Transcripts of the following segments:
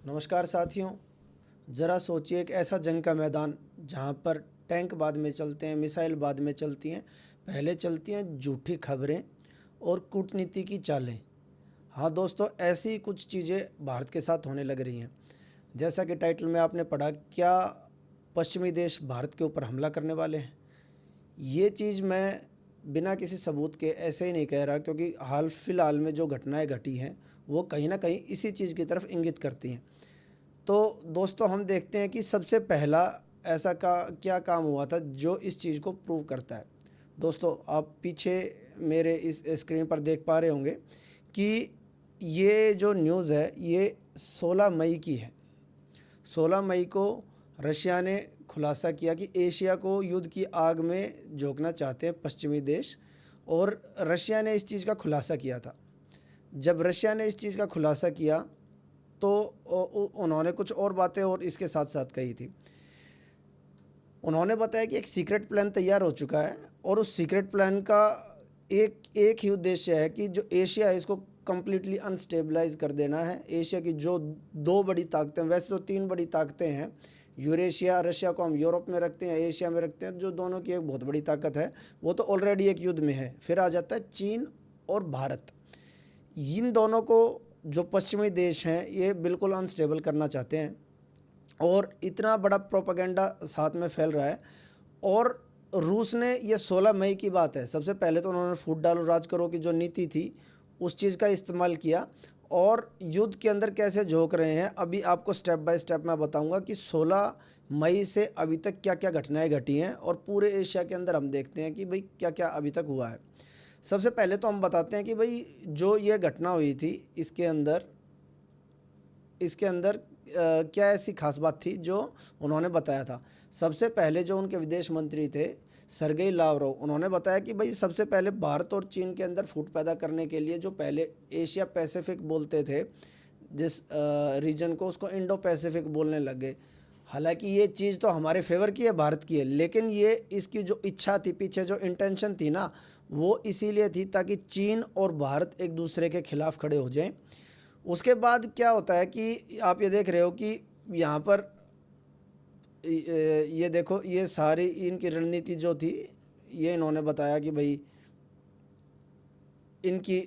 नमस्कार साथियों। ज़रा सोचिए एक ऐसा जंग का मैदान जहाँ पर टैंक बाद में चलते हैं, मिसाइल बाद में चलती हैं, पहले चलती हैं झूठी खबरें और कूटनीति की चालें। हाँ दोस्तों, ऐसी कुछ चीज़ें भारत के साथ होने लग रही हैं। जैसा कि टाइटल में आपने पढ़ा, क्या पश्चिमी देश भारत के ऊपर हमला करने वाले हैं। ये चीज़ मैं बिना किसी सबूत के ऐसे ही नहीं कह रहा, क्योंकि हाल फिलहाल में जो घटनाएं घटी हैं वो कहीं ना कहीं इसी चीज़ की तरफ इंगित करती हैं। तो दोस्तों, हम देखते हैं कि सबसे पहला ऐसा क्या काम हुआ था जो इस चीज़ को प्रूव करता है। दोस्तों, आप पीछे मेरे इस स्क्रीन पर देख पा रहे होंगे कि ये जो न्यूज़ है ये 16 मई की है। 16 मई को रशिया ने खुलासा किया कि एशिया को युद्ध की आग में झोंकना चाहते हैं पश्चिमी देश, और रशिया ने इस चीज़ का खुलासा किया था। जब रशिया ने इस चीज़ का खुलासा किया तो उन्होंने कुछ और बातें और इसके साथ साथ कही थी। उन्होंने बताया कि एक सीक्रेट प्लान तैयार हो चुका है, और उस सीक्रेट प्लान का एक एक ही उद्देश्य है कि जो एशिया है इसको कम्प्लीटली अनस्टेबलाइज कर देना है। एशिया की जो दो बड़ी ताकतें, वैसे तो तीन बड़ी ताकतें हैं, यूरेशिया, रशिया को हम यूरोप में रखते हैं, एशिया में रखते हैं, जो दोनों की एक बहुत बड़ी ताकत है वो तो ऑलरेडी एक युद्ध में है। फिर आ जाता है चीन और भारत। इन दोनों को जो पश्चिमी देश हैं ये बिल्कुल अनस्टेबल करना चाहते हैं, और इतना बड़ा प्रोपेगेंडा साथ में फैल रहा है। और रूस ने, ये 16 मई की बात है, सबसे पहले तो उन्होंने फूट डालो राज करो की जो नीति थी उस चीज़ का इस्तेमाल किया, और युद्ध के अंदर कैसे झोंक रहे हैं अभी आपको स्टेप बाय स्टेप मैं बताऊंगा कि 16 मई से अभी तक क्या क्या घटनाएं घटी हैं, और पूरे एशिया के अंदर हम देखते हैं कि भाई क्या क्या अभी तक हुआ है। सबसे पहले तो हम बताते हैं कि भाई जो ये घटना हुई थी इसके अंदर क्या ऐसी खास बात थी जो उन्होंने बताया था। सबसे पहले जो उनके विदेश मंत्री थे सरगेई लावरोव, उन्होंने बताया कि भाई सबसे पहले भारत और चीन के अंदर फूट पैदा करने के लिए, जो पहले एशिया पैसिफिक बोलते थे जिस रीजन को, उसको इंडो पैसिफिक बोलने लग गए। हालांकि ये चीज़ तो हमारे फेवर की है, भारत की है, लेकिन ये इसकी जो इच्छा थी, पीछे जो इंटेंशन थी ना, वो इसीलिए थी ताकि चीन और भारत एक दूसरे के खिलाफ खड़े हो जाएं। उसके बाद क्या होता है कि आप ये देख रहे हो कि यहाँ पर ये देखो, ये सारी इनकी रणनीति जो थी, ये इन्होंने बताया कि भाई इनकी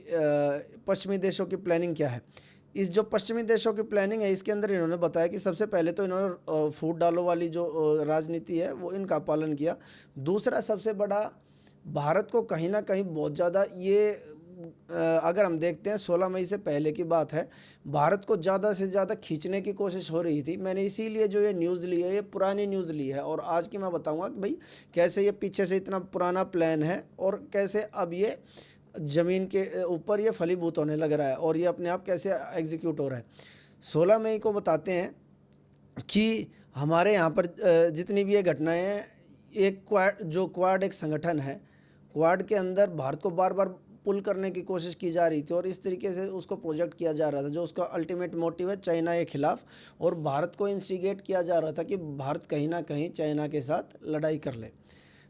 पश्चिमी देशों की प्लानिंग क्या है। इस जो पश्चिमी देशों की प्लानिंग है इसके अंदर इन्होंने बताया कि सबसे पहले तो इन्होंने फूट डालो वाली जो राजनीति है वो इनका पालन किया। दूसरा सबसे बड़ा, भारत को कहीं ना कहीं बहुत ज़्यादा ये अगर हम देखते हैं 16 मई से पहले की बात है, भारत को ज़्यादा से ज़्यादा खींचने की कोशिश हो रही थी। मैंने इसीलिए जो ये न्यूज़ ली है ये पुरानी न्यूज़ ली है, और आज की मैं बताऊंगा कि भाई कैसे ये पीछे से इतना पुराना प्लान है और कैसे अब ये ज़मीन के ऊपर ये फलीभूत होने लग रहा है, और ये अपने आप कैसे एग्जीक्यूट हो रहा है। 16 मई को बताते हैं कि हमारे यहाँ पर जितनी भी ये घटनाएं हैं, एक क्वाड एक संगठन है, क्वाड के अंदर भारत को बार बार पुल करने की कोशिश की जा रही थी, और इस तरीके से उसको प्रोजेक्ट किया जा रहा था जो उसका अल्टीमेट मोटिव है चाइना के खिलाफ, और भारत को इंस्टिगेट किया जा रहा था कि भारत कहीं ना कहीं चाइना के साथ लड़ाई कर ले।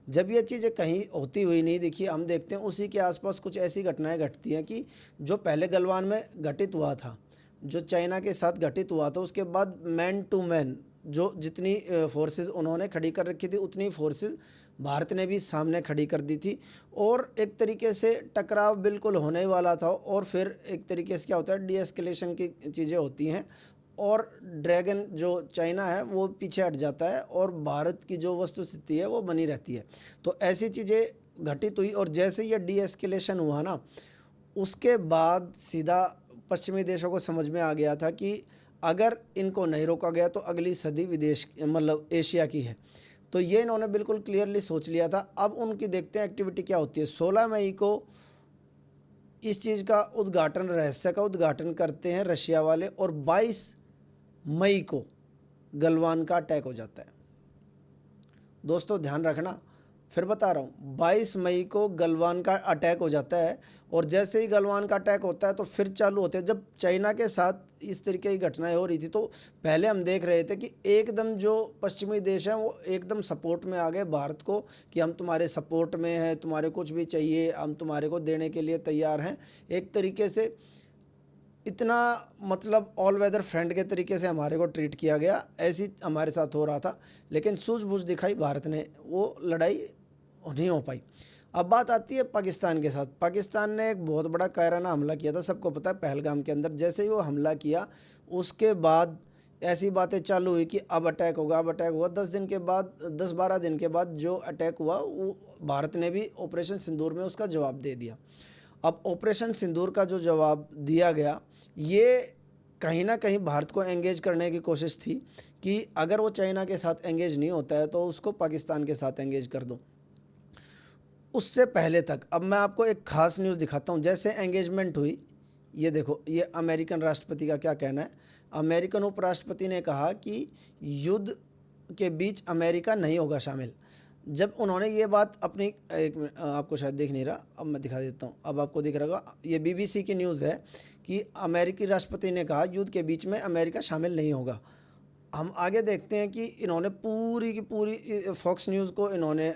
जब ये चीज़ें कहीं होती हुई नहीं दिखी, हम देखते हैं उसी के आसपास कुछ ऐसी घटनाएं घटती हैं कि जो पहले गलवान में घटित हुआ था, जो चाइना के साथ घटित हुआ था, उसके बाद मैन टू मैन जो जितनी फोर्सेस उन्होंने खड़ी कर रखी थी उतनी फोर्सेस भारत ने भी सामने खड़ी कर दी थी, और एक तरीके से टकराव बिल्कुल होने वाला था। और फिर एक तरीके से क्या होता है, डी एस्केलेशन की चीज़ें होती हैं, और ड्रैगन जो चाइना है वो पीछे हट जाता है, और भारत की जो वस्तुस्थिति है वो बनी रहती है। तो ऐसी चीज़ें घटित हुई, और जैसे ये डी एस्केलेशन हुआ ना, उसके बाद सीधा पश्चिमी देशों को समझ में आ गया था कि अगर इनको नहीं रोका गया तो अगली सदी विदेश मतलब एशिया की है। तो ये इन्होंने बिल्कुल क्लियरली सोच लिया था। अब उनकी देखते हैं एक्टिविटी क्या होती है। 16 मई को इस चीज़ का उद्घाटन, रहस्य का उद्घाटन करते हैं रशिया वाले, और 22 मई को गलवान का अटैक हो जाता है। दोस्तों ध्यान रखना, फिर बता रहा हूँ, 22 मई को गलवान का अटैक हो जाता है, और जैसे ही गलवान का अटैक होता है तो फिर चालू होते हैं। जब चाइना के साथ इस तरीके की घटनाएं हो रही थी तो पहले हम देख रहे थे कि एकदम जो पश्चिमी देश हैं वो एकदम सपोर्ट में आ गए भारत को, कि हम तुम्हारे सपोर्ट में हैं, तुम्हारे कुछ भी चाहिए हम तुम्हारे को देने के लिए तैयार हैं। एक तरीके से इतना मतलब ऑल वेदर फ्रेंड के तरीके से हमारे को ट्रीट किया गया, ऐसी हमारे साथ हो रहा था। लेकिन सूझबूझ दिखाई भारत ने, वो लड़ाई नहीं हो पाई। अब बात आती है पाकिस्तान के साथ। पाकिस्तान ने एक बहुत बड़ा कायराना हमला किया था, सबको पता है, पहलगाम के अंदर। जैसे ही वो हमला किया उसके बाद ऐसी बातें चालू हुई कि अब अटैक होगा, अब अटैक होगा। 10 दिन के बाद, 10-12 दिन के बाद जो अटैक हुआ, वो भारत ने भी ऑपरेशन सिंदूर में उसका जवाब दे दिया। अब ऑपरेशन सिंदूर का जो जवाब दिया गया, ये कहीं ना कहीं भारत को एंगेज करने की कोशिश थी कि अगर वो चाइना के साथ एंगेज नहीं होता है तो उसको पाकिस्तान के साथ एंगेज कर दो। उससे पहले तक अब मैं आपको एक ख़ास न्यूज़ दिखाता हूँ। जैसे एंगेजमेंट हुई, ये देखो, ये अमेरिकन राष्ट्रपति का क्या कहना है। अमेरिकन उपराष्ट्रपति ने कहा कि युद्ध के बीच अमेरिका नहीं होगा शामिल। जब उन्होंने ये बात अपनी, एक मिनट, आपको शायद दिख नहीं रहा, अब मैं दिखा देता हूँ, अब आपको दिख रहा होगा। ये बीबीसी की न्यूज़ है कि अमेरिकी राष्ट्रपति ने कहा युद्ध के बीच में अमेरिका शामिल नहीं होगा। हम आगे देखते हैं कि इन्होंने पूरी की पूरी फॉक्स न्यूज़ को इन्होंने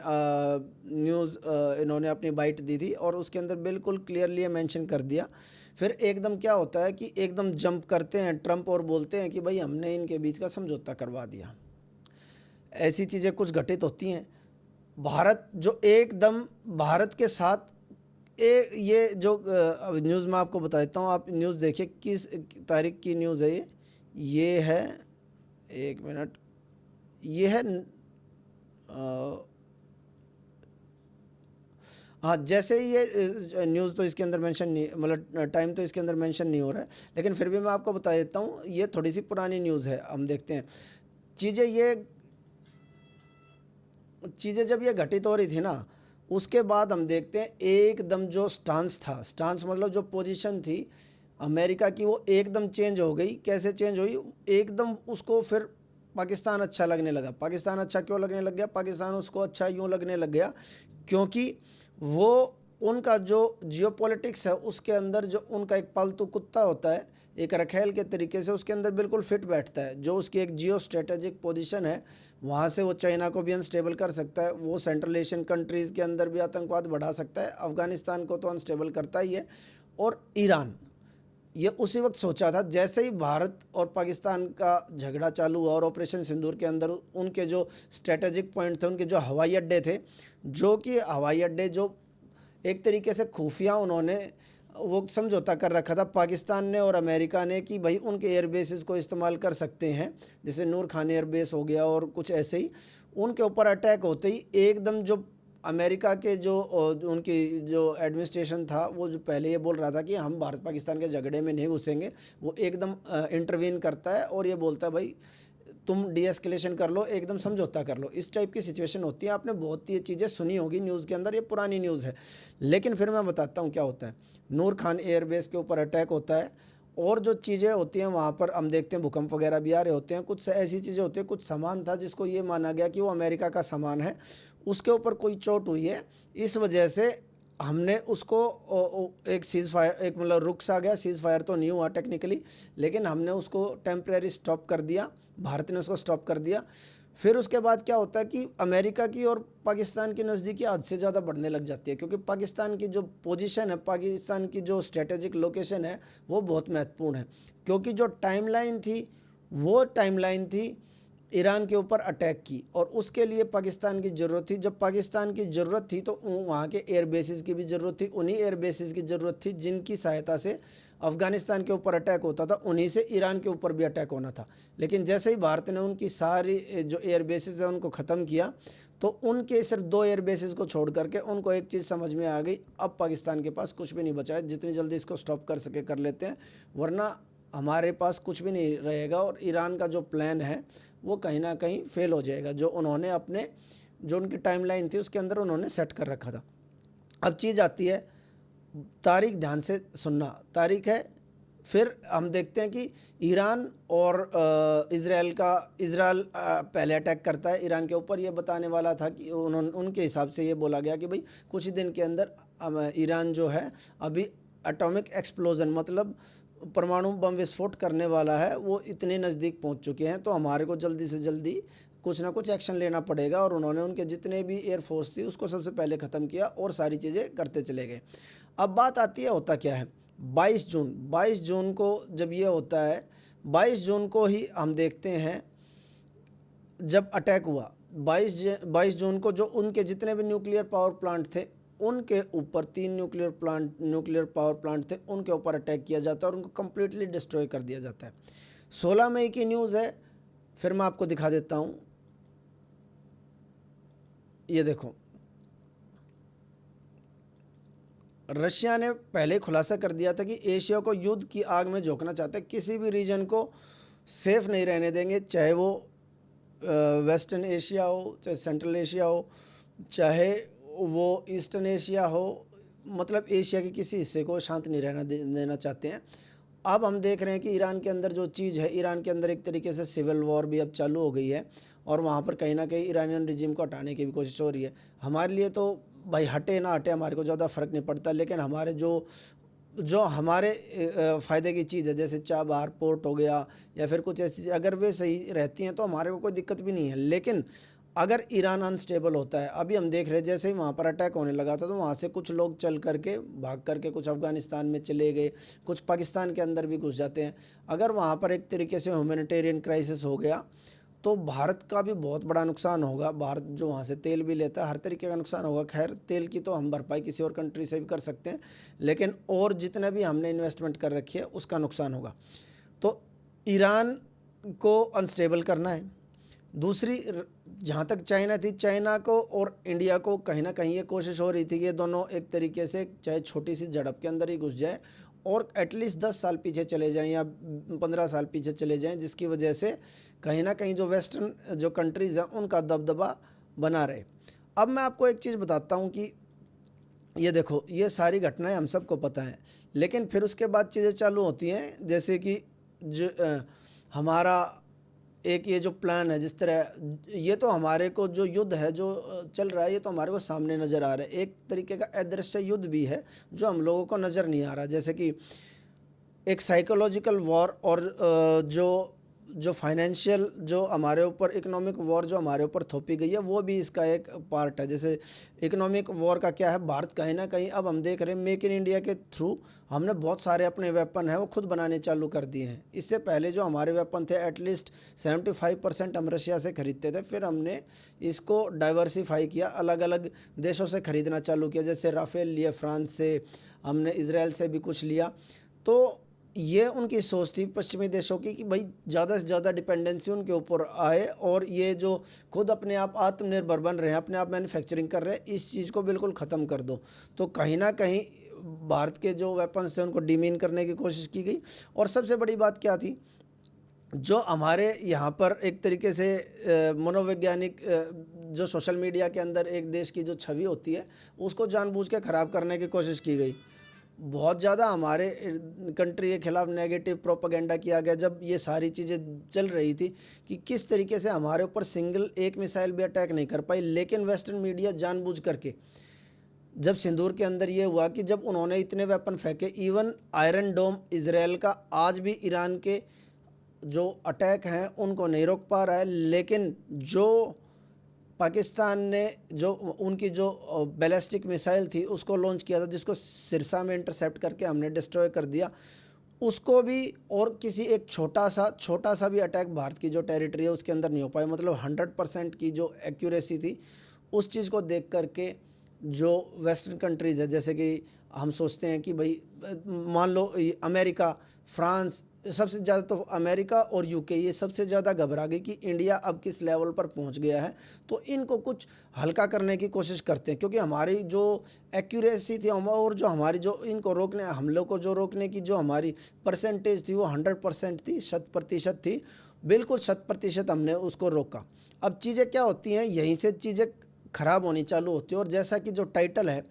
अपनी बाइट दी थी और उसके अंदर बिल्कुल क्लियरली ये मेंशन कर दिया। फिर एकदम क्या होता है कि एकदम जंप करते हैं ट्रंप और बोलते हैं कि भाई हमने इनके बीच का समझौता करवा दिया। ऐसी चीज़ें कुछ घटित होती हैं। भारत जो एकदम भारत के साथ ये जो न्यूज़ मैं आपको बता देता हूँ, आप न्यूज़ देखिए किस तारीख की न्यूज़ है। ये है, एक मिनट, ये है हाँ, जैसे ही ये न्यूज़ तो इसके अंदर मेंशन नहीं, मतलब टाइम तो इसके अंदर मेंशन नहीं हो रहा है, लेकिन फिर भी मैं आपको बता देता हूँ। ये थोड़ी सी पुरानी न्यूज़ है। हम देखते हैं चीज़ें जब ये घटित हो रही थी ना, उसके बाद हम देखते हैं एकदम जो स्टांस था, स्टांस मतलब जो पोजीशन थी अमेरिका की, वो एकदम चेंज हो गई। कैसे चेंज हुई? एकदम उसको फिर पाकिस्तान अच्छा लगने लगा। पाकिस्तान अच्छा क्यों लगने लग गया? पाकिस्तान उसको अच्छा यूँ लगने लग गया क्योंकि वो उनका जो जियोपॉलिटिक्स है उसके अंदर जो उनका एक पालतू कुत्ता होता है, एक रखेल के तरीके से उसके अंदर बिल्कुल फिट बैठता है। जो उसकी एक जियो स्ट्रेटेजिक पोजीशन है, वहाँ से वो चाइना को भी अनस्टेबल कर सकता है, वो सेंट्रल एशियन कंट्रीज़ के अंदर भी आतंकवाद बढ़ा सकता है, अफ़गानिस्तान को तो अनस्टेबल करता ही है। और ईरान, ये उसी वक्त सोचा था जैसे ही भारत और पाकिस्तान का झगड़ा चालू हुआ और ऑपरेशन सिंदूर के अंदर उनके जो स्ट्रेटेजिक पॉइंट थे, उनके जो हवाई अड्डे थे, जो कि हवाई अड्डे जो एक तरीके से खुफिया उन्होंने वो समझौता कर रखा था पाकिस्तान ने और अमेरिका ने कि भाई उनके एयरबेसेस को इस्तेमाल कर सकते हैं, जैसे नूर खान एयरबेस हो गया और कुछ ऐसे ही। उनके ऊपर अटैक होते ही एकदम जो अमेरिका के जो उनकी जो एडमिनिस्ट्रेशन था, वो जो पहले ये बोल रहा था कि हम भारत पाकिस्तान के झगड़े में नहीं घुसेंगे, वो एकदम इंटरवीन करता है और ये बोलता है भाई तुम डीएस्केलेशन कर लो, एकदम समझौता कर लो। इस टाइप की सिचुएशन होती है। आपने बहुत ये चीज़ें सुनी होगी न्यूज़ के अंदर, ये पुरानी न्यूज़ है, लेकिन फिर मैं बताता हूँ क्या होता है। नूर खान एयरबेस के ऊपर अटैक होता है और जो चीज़ें होती हैं वहाँ पर हम देखते हैं भूकंप वगैरह भी आ रहे होते हैं। कुछ ऐसी चीज़ें होती हैं, कुछ सामान था जिसको ये माना गया कि वो अमेरिका का सामान है, उसके ऊपर कोई चोट हुई है, इस वजह से हमने उसको एक सीज़ फायर, एक मतलब रुक सा गया। सीज़ फायर तो नहीं हुआ टेक्निकली, लेकिन हमने उसको टेम्प्रेरी स्टॉप कर दिया, भारत ने उसको स्टॉप कर दिया। फिर उसके बाद क्या होता है कि अमेरिका की और पाकिस्तान की नज़दीकी हद से ज़्यादा बढ़ने लग जाती है, क्योंकि पाकिस्तान की जो पोजीशन है, पाकिस्तान की जो स्ट्रेटेजिक लोकेशन है, वो बहुत महत्वपूर्ण है। क्योंकि जो टाइमलाइन थी, वो टाइमलाइन थी ईरान के ऊपर अटैक की, और उसके लिए पाकिस्तान की ज़रूरत थी। जब पाकिस्तान की ज़रूरत थी तो वहाँ के एयर बेसिस की भी ज़रूरत थी। उन्हीं एयर बेसिस की ज़रूरत थी जिनकी सहायता से अफ़गानिस्तान के ऊपर अटैक होता था, उन्हीं से ईरान के ऊपर भी अटैक होना था। लेकिन जैसे ही भारत ने उनकी सारी जो एयर बेसिस है उनको ख़त्म किया, तो उनके सिर्फ 2 एयर बेसिस को छोड़ करके उनको एक चीज़ समझ में आ गई, अब पाकिस्तान के पास कुछ भी नहीं बचा है, जितनी जल्दी इसको स्टॉप कर सके कर लेते हैं, वरना हमारे पास कुछ भी नहीं रहेगा और ईरान का जो प्लान है वो कहीं ना कहीं फेल हो जाएगा, जो उन्होंने अपने जो उनकी टाइमलाइन थी उसके अंदर उन्होंने सेट कर रखा था। अब चीज़ आती है, तारीख ध्यान से सुनना, तारीख है। फिर हम देखते हैं कि ईरान और इज़राइल पहले अटैक करता है ईरान के ऊपर। ये बताने वाला था कि उनके हिसाब से ये बोला गया कि भाई कुछ ही दिन के अंदर ईरान जो है अभी एटॉमिक एक्सप्लोजन मतलब परमाणु बम विस्फोट करने वाला है, वो इतने नज़दीक पहुंच चुके हैं, तो हमारे को जल्दी से जल्दी कुछ ना कुछ एक्शन लेना पड़ेगा। और उन्होंने उनके जितने भी एयरफोर्स थी उसको सबसे पहले ख़त्म किया और सारी चीज़ें करते चले गए। अब बात आती है होता क्या है, 22 जून को जब ये होता है, 22 जून को ही हम देखते हैं जब अटैक हुआ, 22 जून को जो उनके जितने भी न्यूक्लियर पावर प्लांट थे उनके ऊपर 3 न्यूक्लियर पावर प्लांट थे, उनके ऊपर अटैक किया जाता है और उनको कंप्लीटली डिस्ट्रॉय कर दिया जाता है। 16 मई की न्यूज़ है, फिर मैं आपको दिखा देता हूँ। ये देखो, रशिया ने पहले खुलासा कर दिया था कि एशिया को युद्ध की आग में झोंकना चाहते हैं, किसी भी रीजन को सेफ नहीं रहने देंगे, चाहे वो वेस्टर्न एशिया हो, चाहे सेंट्रल एशिया हो, चाहे वो ईस्टर्न एशिया हो, मतलब एशिया के किसी हिस्से को शांत नहीं रहना देना चाहते हैं। अब हम देख रहे हैं कि ईरान के अंदर जो चीज़ है, ईरान के अंदर एक तरीके से सिविल वॉर भी अब चालू हो गई है और वहाँ पर कहीं ना कहीं ईरानियन रिजीम को हटाने की भी कोशिश हो रही है। हमारे लिए तो भाई हटे ना हटे हमारे को ज़्यादा फ़र्क नहीं पड़ता, लेकिन हमारे जो हमारे फ़ायदे की चीज़ है, जैसे चाबहार पोर्ट हो गया या फिर कुछ ऐसी, अगर वे सही रहती हैं तो हमारे को कोई दिक्कत भी नहीं है। लेकिन अगर ईरान अनस्टेबल होता है, अभी हम देख रहे हैं जैसे ही वहाँ पर अटैक होने लगा था तो वहाँ से कुछ लोग चल करके भाग करके कुछ अफ़गानिस्तान में चले गए, कुछ पाकिस्तान के अंदर भी घुस जाते हैं। अगर वहाँ पर एक तरीके से ह्यूमैनिटेरियन क्राइसिस हो गया तो भारत का भी बहुत बड़ा नुकसान होगा। भारत जो वहाँ से तेल भी लेता है, हर तरीके का नुकसान होगा। खैर, तेल की तो हम भरपाई किसी और कंट्री से भी कर सकते हैं, लेकिन और जितना भी हमने इन्वेस्टमेंट कर रखी है उसका नुकसान होगा। तो ईरान को अनस्टेबल करना है। दूसरी जहाँ तक चाइना थी, चाइना को और इंडिया को कहीं ना कहीं ये कोशिश हो रही थी कि ये दोनों एक तरीके से चाहे छोटी सी झड़प के अंदर ही घुस जाए और एटलीस्ट 10 साल पीछे चले जाएं या 15 साल पीछे चले जाएं, जिसकी वजह से कहीं ना कहीं जो वेस्टर्न जो कंट्रीज़ हैं उनका दबदबा बना रहे। अब मैं आपको एक चीज़ बताता हूँ कि ये देखो, ये सारी घटनाएं हम सबको पता है, लेकिन फिर उसके बाद चीज़ें चालू होती हैं, जैसे कि जो हमारा एक ये जो प्लान है, जिस तरह ये तो हमारे को जो युद्ध है जो चल रहा है, ये तो हमारे को सामने नज़र आ रहा है। एक तरीके का अदृश्य युद्ध भी है जो हम लोगों को नज़र नहीं आ रहा, जैसे कि एक साइकोलॉजिकल वॉर और जो फाइनेंशियल जो हमारे ऊपर इकोनॉमिक वॉर जो हमारे ऊपर थोपी गई है, वो भी इसका एक पार्ट है। जैसे इकोनॉमिक वॉर का क्या है, भारत कहीं ना कहीं अब हम देख रहे हैं मेक इन इंडिया के थ्रू हमने बहुत सारे अपने वेपन हैं वो खुद बनाने चालू कर दिए हैं। इससे पहले जो हमारे वेपन थे एटलीस्ट 75% हम रशिया से ख़रीदते थे, फिर हमने इसको डाइवर्सिफाई किया, अलग अलग देशों से ख़रीदना चालू किया। जैसे राफेल लिए फ्रांस से, हमने इसराइल से भी कुछ लिया। तो ये उनकी सोच थी पश्चिमी देशों की कि भाई ज़्यादा से ज़्यादा डिपेंडेंसी उनके ऊपर आए और ये जो खुद अपने आप आत्मनिर्भर बन रहे हैं, अपने आप मैन्युफैक्चरिंग कर रहे हैं, इस चीज़ को बिल्कुल ख़त्म कर दो। तो कहीं ना कहीं भारत के जो वेपन्स थे उनको डिमीन करने की कोशिश की गई। और सबसे बड़ी बात क्या थी, जो हमारे यहाँ पर एक तरीके से मनोवैज्ञानिक जो सोशल मीडिया के अंदर एक देश की जो छवि होती है उसको जानबूझ के ख़राब करने की कोशिश की गई। बहुत ज़्यादा हमारे कंट्री के खिलाफ नेगेटिव प्रोपेगेंडा किया गया जब ये सारी चीज़ें चल रही थी कि किस तरीके से हमारे ऊपर सिंगल एक मिसाइल भी अटैक नहीं कर पाई। लेकिन वेस्टर्न मीडिया जानबूझ करके, जब सिंदूर के अंदर ये हुआ कि जब उन्होंने इतने वेपन फेंके, इवन आयरन डोम इसराइल का आज भी ईरान के जो अटैक हैं उनको नहीं रोक पा रहा है, लेकिन जो पाकिस्तान ने जो उनकी जो बैलिस्टिक मिसाइल थी उसको लॉन्च किया था, जिसको सिरसा में इंटरसेप्ट करके हमने डिस्ट्रॉय कर दिया, उसको भी और किसी एक छोटा सा भी अटैक भारत की जो टेरिटरी है उसके अंदर नहीं हो पाया। मतलब 100% की जो एक्यूरेसी थी, उस चीज़ को देख करके जो वेस्टर्न कंट्रीज़ है, जैसे कि हम सोचते हैं कि भाई मान लो अमेरिका, फ्रांस, सबसे ज़्यादा तो अमेरिका और यूके ये सबसे ज़्यादा घबरा गई कि इंडिया अब किस लेवल पर पहुंच गया है, तो इनको कुछ हल्का करने की कोशिश करते हैं। क्योंकि हमारी जो एक्यूरेसी थी और जो हमारी जो इनको रोकने, हमलों को जो रोकने की जो हमारी परसेंटेज थी वो 100% थी, 100% थी, बिल्कुल 100% हमने उसको रोका। अब चीज़ें क्या होती हैं, यहीं से चीज़ें ख़राब होनी चालू होती है। और जैसा कि जो टाइटल है,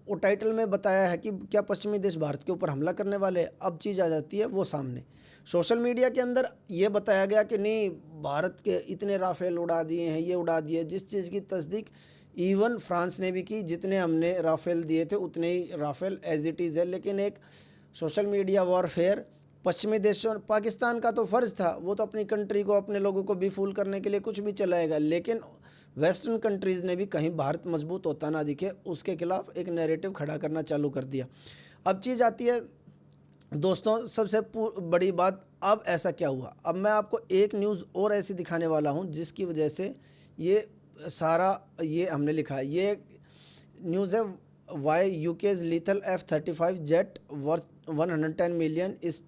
वो टाइटल में बताया है कि क्या पश्चिमी देश भारत के ऊपर हमला करने वाले हैं, अब चीज़ आ जाती है वो सामने। सोशल मीडिया के अंदर ये बताया गया कि नहीं, भारत के इतने राफेल उड़ा दिए हैं, ये उड़ा दिए, जिस चीज़ की तस्दीक इवन फ्रांस ने भी की। जितने हमने राफेल दिए थे उतने ही राफेल एज इट इज़ है। लेकिन एक सोशल मीडिया वॉरफेयर पश्चिमी देशों, पाकिस्तान का तो फ़र्ज़ था, वो तो अपनी कंट्री को, अपने लोगों को बेफूल करने के लिए कुछ भी चलाएगा। लेकिन वेस्टर्न कंट्रीज़ ने भी कहीं भारत मजबूत होता ना दिखे उसके खिलाफ एक नैरेटिव खड़ा करना चालू कर दिया। अब चीज़ आती है दोस्तों सबसे बड़ी बात, अब ऐसा क्या हुआ, अब मैं आपको एक न्यूज़ और ऐसी दिखाने वाला हूँ जिसकी वजह से ये सारा ये हमने लिखा है। ये न्यूज़ है, why UK's lethal F-35 jet worth 110 million is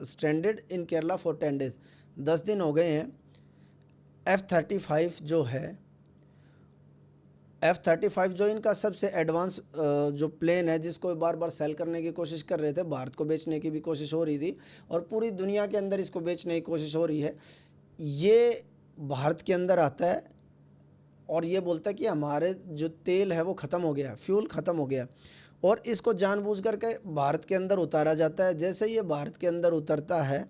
stranded in Kerala for 10 days. 10 दिन हो गए हैं। F-35 जो है, F-35 जो इनका सबसे एडवांस जो प्लेन है, जिसको बार बार सेल करने की कोशिश कर रहे थे, भारत को बेचने की भी कोशिश हो रही थी और पूरी दुनिया के अंदर इसको बेचने की कोशिश हो रही है। ये भारत के अंदर आता है और ये बोलता है कि हमारे जो तेल है वो ख़त्म हो गया, फ्यूल ख़त्म हो गया, और इसको जानबूझ करके भारत के अंदर उतारा जाता है। जैसे ये भारत के अंदर उतरता है,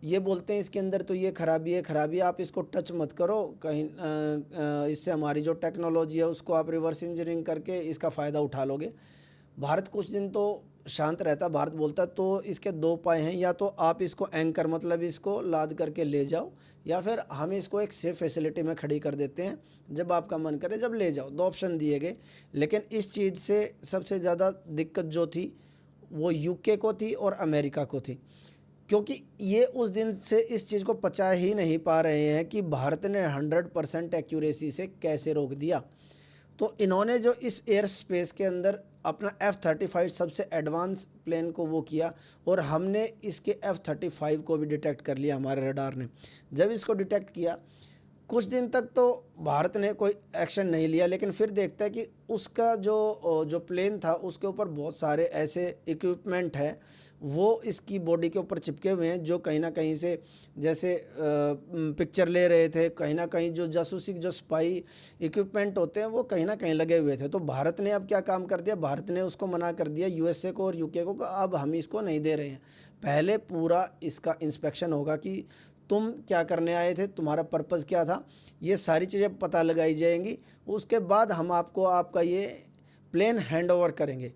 ये बोलते हैं इसके अंदर तो ये खराबी है, खराबी, आप इसको टच मत करो, कहीं इससे हमारी जो टेक्नोलॉजी है उसको आप रिवर्स इंजीनियरिंग करके इसका फ़ायदा उठा लोगे। भारत कुछ दिन तो शांत रहता, भारत बोलता तो इसके दो उपाय हैं, या तो आप इसको एंकर मतलब इसको लाद करके ले जाओ, या फिर हम इसको एक सेफ फैसिलिटी में खड़ी कर देते हैं, जब आपका मन करे जब ले जाओ। दो ऑप्शन दिए गए, लेकिन इस चीज़ से सबसे ज़्यादा दिक्कत जो थी वो यूके को थी और अमेरिका को थी, क्योंकि ये उस दिन से इस चीज़ को पचा ही नहीं पा रहे हैं कि भारत ने 100% एक्यूरेसी से कैसे रोक दिया। तो इन्होंने जो इस एयर स्पेस के अंदर अपना F-35 सबसे एडवांस प्लेन को वो किया, और हमने इसके F-35 को भी डिटेक्ट कर लिया हमारे रडार ने। जब इसको डिटेक्ट किया, कुछ दिन तक तो भारत ने कोई एक्शन नहीं लिया, लेकिन फिर देखता है कि उसका जो प्लेन था उसके ऊपर बहुत सारे ऐसे इक्विपमेंट है, वो इसकी बॉडी के ऊपर चिपके हुए हैं, जो कहीं ना कहीं से जैसे पिक्चर ले रहे थे, कहीं ना कहीं जो जासूसी जो स्पाई इक्विपमेंट होते हैं वो कहीं ना कहीं लगे हुए थे। तो भारत ने अब क्या काम कर दिया, भारत ने उसको मना कर दिया यूएसए को और यूके को कि अब हम इसको नहीं दे रहे हैं। पहले पूरा इसका इंस्पेक्शन होगा कि तुम क्या करने आए थे, तुम्हारा पर्पज़ क्या था, ये सारी चीज़ें पता लगाई जाएंगी। उसके बाद हम आपको आपका ये प्लेन हैंड ओवर करेंगे।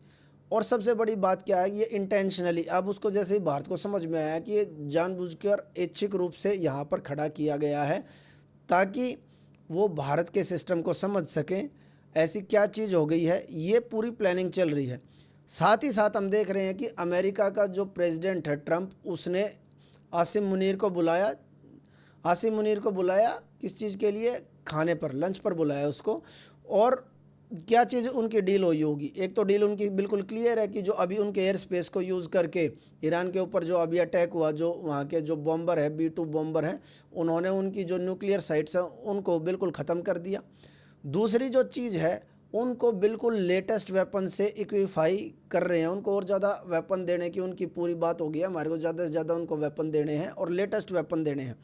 और सबसे बड़ी बात क्या है, ये इंटेंशनली, अब उसको जैसे ही भारत को समझ में आया कि ये जानबूझकर ऐच्छिक रूप से यहाँ पर खड़ा किया गया है ताकि वो भारत के सिस्टम को समझ सकें, ऐसी क्या चीज़ हो गई है, ये पूरी प्लानिंग चल रही है। साथ ही साथ हम देख रहे हैं कि अमेरिका का जो प्रेसिडेंट है ट्रंप, उसने आसिम मुनीर को बुलाया। आसिम मुनीर को बुलाया किस चीज़ के लिए, खाने पर, लंच पर बुलाया उसको। और क्या चीज़ उनकी डील हुई होगी, एक तो डील उनकी बिल्कुल क्लियर है कि जो अभी उनके एयर स्पेस को यूज़ करके ईरान के ऊपर जो अभी अटैक हुआ, जो वहाँ के जो बॉम्बर है, B-2 बॉम्बर हैं, उन्होंने उनकी जो न्यूक्लियर साइट्स हैं उनको बिल्कुल ख़त्म कर दिया। दूसरी जो चीज़ है, उनको बिल्कुल लेटेस्ट वेपन से इक्विफाई कर रहे हैं, उनको और ज़्यादा वेपन देने की उनकी पूरी बात हो गई है, हमारे को ज़्यादा से ज़्यादा उनको वेपन देने हैं और लेटेस्ट वेपन देने हैं।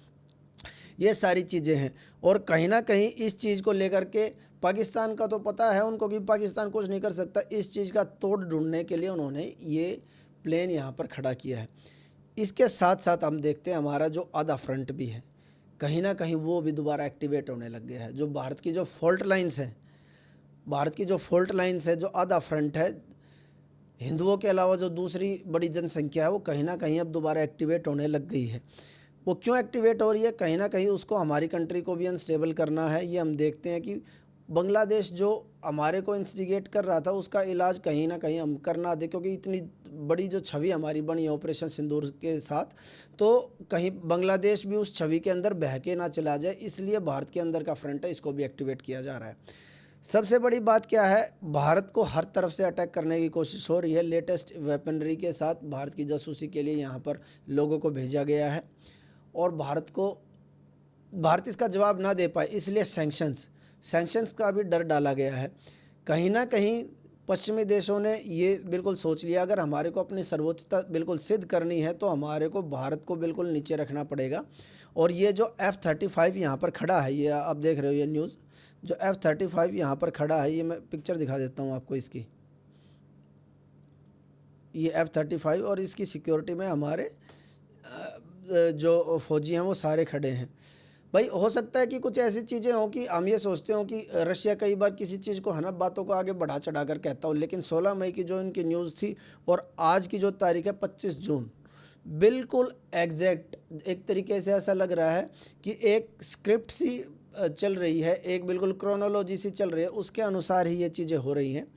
ये सारी चीज़ें हैं, और कहीं ना कहीं इस चीज़ को लेकर के पाकिस्तान का तो पता है उनको कि पाकिस्तान कुछ नहीं कर सकता। इस चीज़ का तोड़ ढूंढने के लिए उन्होंने ये प्लेन यहाँ पर खड़ा किया है। इसके साथ साथ हम देखते हैं हमारा जो आधा फ्रंट भी है, कहीं ना कहीं वो भी दोबारा एक्टिवेट होने लग गया है। जो भारत की जो फॉल्ट लाइन्स हैं, भारत की जो फॉल्ट लाइन्स है, जो आधा फ्रंट है, हिंदुओं के अलावा जो दूसरी बड़ी जनसंख्या है, वो कहीं ना कहीं अब दोबारा एक्टिवेट होने लग गई है। वो क्यों एक्टिवेट हो रही है, कहीं ना कहीं उसको हमारी कंट्री को भी अनस्टेबल करना है। ये हम देखते हैं कि बांग्लादेश जो हमारे को इंस्टिगेट कर रहा था, उसका इलाज कहीं ना कहीं हम करना दे, क्योंकि इतनी बड़ी जो छवि हमारी बनी है ऑपरेशन सिंदूर के साथ, तो कहीं बांग्लादेश भी उस छवि के अंदर बह के ना चला जाए, इसलिए भारत के अंदर का फ्रंट है, इसको भी एक्टिवेट किया जा रहा है। सबसे बड़ी बात क्या है, भारत को हर तरफ से अटैक करने की कोशिश हो रही है। लेटेस्ट वेपनरी के साथ भारत की जासूसी के लिए यहाँ पर लोगों को भेजा गया है, और भारत इसका जवाब ना दे पाए, इसलिए सैंक्शंस का भी डर डाला गया है। कहीं ना कहीं पश्चिमी देशों ने ये बिल्कुल सोच लिया, अगर हमारे को अपनी सर्वोच्चता बिल्कुल सिद्ध करनी है तो हमारे को भारत को बिल्कुल नीचे रखना पड़ेगा। और ये जो F-35 यहाँ पर खड़ा है, ये आप देख रहे हो ये न्यूज़, जो F-35 यहाँ पर खड़ा है, ये मैं पिक्चर दिखा देता हूँ आपको इसकी। ये F-35 और इसकी सिक्योरिटी में हमारे जो फौजी हैं वो सारे खड़े हैं। भाई हो सकता है कि कुछ ऐसी चीज़ें हों कि हम ये सोचते हो कि रशिया कई बार किसी चीज़ को है ना, बातों को आगे बढ़ा चढ़ा कर कहता हो, लेकिन 16 मई की जो इनकी न्यूज़ थी और आज की जो तारीख है 25 जून, बिल्कुल एग्जैक्ट एक तरीके से ऐसा लग रहा है कि एक स्क्रिप्ट सी चल रही है, एक बिल्कुल क्रोनोलॉजी सी चल रही है, उसके अनुसार ही ये चीज़ें हो रही हैं।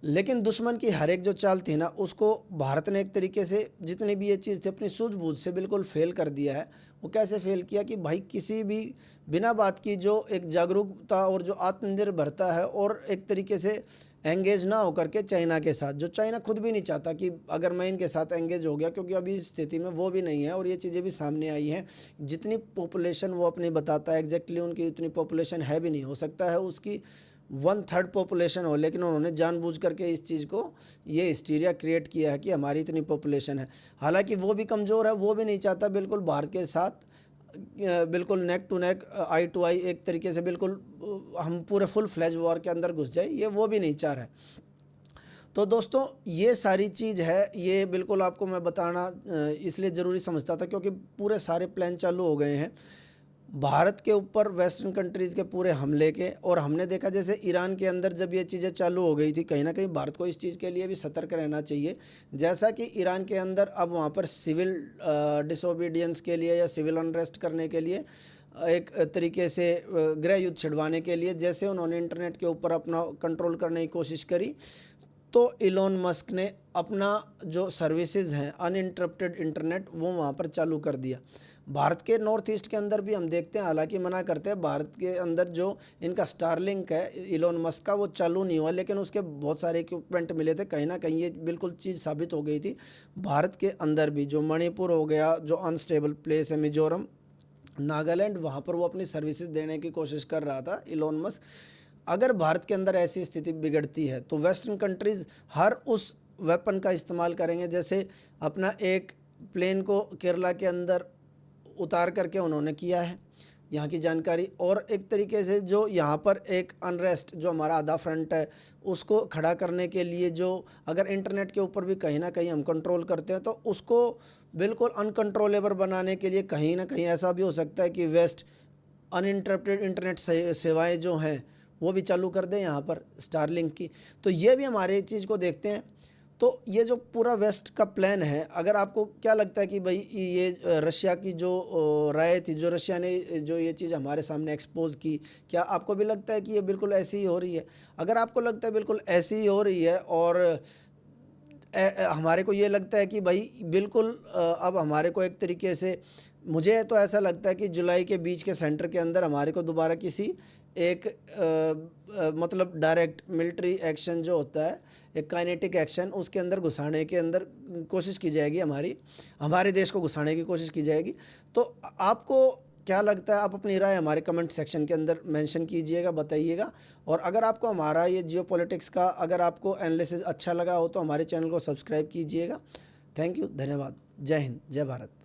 लेकिन दुश्मन की हर एक जो चाल थी ना, उसको भारत ने एक तरीके से जितनी भी ये चीज़ थी अपनी सूझबूझ से बिल्कुल फेल कर दिया है। वो कैसे फेल किया कि भाई किसी भी बिना बात की जो एक जागरूकता और जो आत्मनिर्भरता है और एक तरीके से एंगेज ना होकर के चाइना के साथ, जो चाइना खुद भी नहीं चाहता कि अगर मैं इनके साथ एंगेज हो गया, क्योंकि अभी इस स्थिति में वो भी नहीं है और ये चीज़ें भी सामने आई हैं। जितनी पॉपुलेशन वो अपनी बताता है एग्जैक्टली उनकी उतनी पॉपुलेशन है भी नहीं, हो सकता है उसकी 1/3 पॉपुलेशन हो, लेकिन उन्होंने जानबूझ करके इस चीज़ को ये हिस्टीरिया क्रिएट किया है कि हमारी इतनी पॉपुलेशन है। हालांकि वो भी कमज़ोर है, वो भी नहीं चाहता बिल्कुल भारत के साथ बिल्कुल neck to neck, I to आई, एक तरीके से बिल्कुल हम पूरे फुल फ्लैज वॉर के अंदर घुस जाए, ये वो भी नहीं चाह रहा है। तो दोस्तों ये सारी चीज़ है, ये बिल्कुल आपको मैं बताना इसलिए ज़रूरी समझता था क्योंकि पूरे सारे प्लान चालू हो गए हैं भारत के ऊपर वेस्टर्न कंट्रीज़ के पूरे हमले के। और हमने देखा जैसे ईरान के अंदर जब ये चीज़ें चालू हो गई थी, कहीं ना कहीं भारत को इस चीज़ के लिए भी सतर्क रहना चाहिए। जैसा कि ईरान के अंदर अब वहाँ पर सिविल डिसोबीडियंस के लिए या सिविल अनरेस्ट करने के लिए एक तरीके से गृह युद्ध छिड़वाने के लिए जैसे उन्होंने इंटरनेट के ऊपर अपना कंट्रोल करने की कोशिश करी, तो इलोन मस्क ने अपना जो सर्विसेज हैं अनइंटरप्टेड इंटरनेट वो वहाँ पर चालू कर दिया। भारत के नॉर्थ ईस्ट के अंदर भी हम देखते हैं, हालांकि मना करते हैं, भारत के अंदर जो इनका स्टारलिंक है इलोन मस्क का वो चालू नहीं हुआ, लेकिन उसके बहुत सारे इक्विपमेंट मिले थे। कहीं ना कहीं ये बिल्कुल चीज़ साबित हो गई थी भारत के अंदर भी, जो मणिपुर हो गया, जो अनस्टेबल प्लेस है मिजोरम, नागालैंड, वहाँ पर वो अपनी सर्विसेज देने की कोशिश कर रहा था इलोन मस्क। अगर भारत के अंदर ऐसी स्थिति बिगड़ती है तो वेस्टर्न कंट्रीज़ हर उस वेपन का इस्तेमाल करेंगे। जैसे अपना एक प्लेन को केरला के अंदर उतार करके उन्होंने किया है, यहाँ की जानकारी। और एक तरीके से जो यहाँ पर एक अनरेस्ट जो हमारा आधा फ्रंट है उसको खड़ा करने के लिए, जो अगर इंटरनेट के ऊपर भी कहीं ना कहीं हम कंट्रोल करते हैं तो उसको बिल्कुल अनकंट्रोलेबल बनाने के लिए कहीं ना कहीं ऐसा भी हो सकता है कि वेस्ट अनइंटरप्टेड इंटरनेट सेवाएं जो हैं वो भी चालू कर दें यहाँ पर स्टारलिंक की। तो ये भी हमारे चीज़ को देखते हैं। तो ये जो पूरा वेस्ट का प्लान है, अगर आपको क्या लगता है कि भाई ये रशिया की जो राय थी, जो रशिया ने जो ये चीज़ हमारे सामने एक्सपोज की, क्या आपको भी लगता है कि ये बिल्कुल ऐसी ही हो रही है? अगर आपको लगता है बिल्कुल ऐसी ही हो रही है और हमारे को ये लगता है कि भाई बिल्कुल अब हमारे को एक तरीके से, मुझे तो ऐसा लगता है कि जुलाई के बीच के सेंटर के अंदर हमारे को दोबारा किसी एक मतलब डायरेक्ट मिलिट्री एक्शन जो होता है, एक काइनेटिक एक्शन, उसके अंदर घुसाने के अंदर कोशिश की जाएगी, हमारे देश को घुसाने की कोशिश की जाएगी। तो आपको क्या लगता है? आप अपनी राय हमारे कमेंट सेक्शन के अंदर मेंशन कीजिएगा, बताइएगा। और अगर आपको हमारा ये जियोपॉलिटिक्स का अगर आपको एनालिसिस अच्छा लगा हो तो हमारे चैनल को सब्सक्राइब कीजिएगा। थैंक यू, धन्यवाद। जय हिंद, जय भारत।